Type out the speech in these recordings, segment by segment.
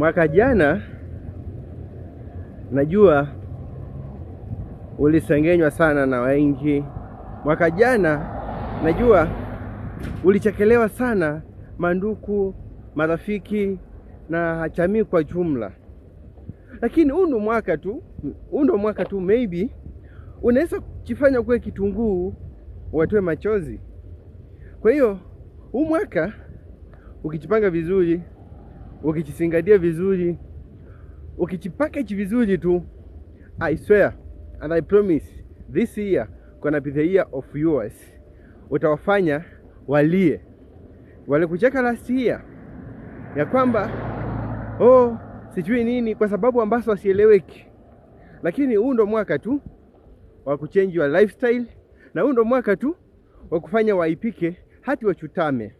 Mwaka jana najua ulisengenywa sana na wengi. Mwaka jana najua ulichekelewa sana manduku, marafiki na jamii kwa jumla. Lakini huu ndo mwaka tu maybe unaweza kujifanya kuwe kitunguu watoe machozi. Kwa hiyo huu mwaka ukijipanga vizuri, ukijizingatia vizuri, ukijipackage vizuri tu, I swear and I promise this year gonna be the year of yours. Utawafanya walie wale kucheka last year ya kwamba sijui nini, kwa sababu ambazo wasieleweki. Lakini huu ndo mwaka tu wa kuchange your lifestyle, na huu ndo mwaka tu wa kufanya waipike hati wachutame,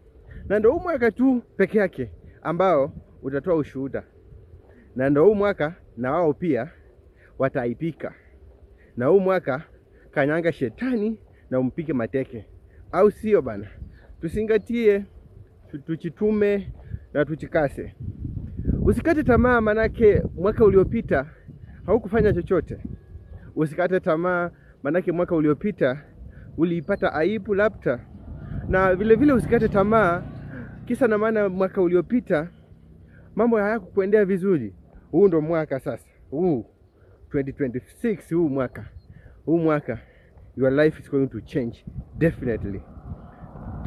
na ndo huu mwaka tu peke yake ambao utatoa ushuhuda, na ndo huu mwaka na wao pia wataipika. Na huu mwaka kanyanga shetani na umpike mateke, au sio bana? Tusingatie, tuchitume na tuchikase. Usikate tamaa, manake mwaka uliopita haukufanya chochote. Usikate tamaa, manake mwaka uliopita uliipata aibu labda. Na vile vile usikate tamaa kisa na maana mwaka uliopita mambo hayakukuendea vizuri. Huu ndo mwaka sasa, huu 2026, huu mwaka your life is going to change definitely.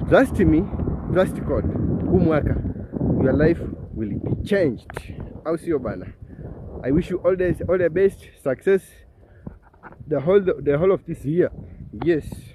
Trust me, trust God. Huu mwaka your life will be changed, au sio bana? I wish you all the best success the whole of this year. Yes.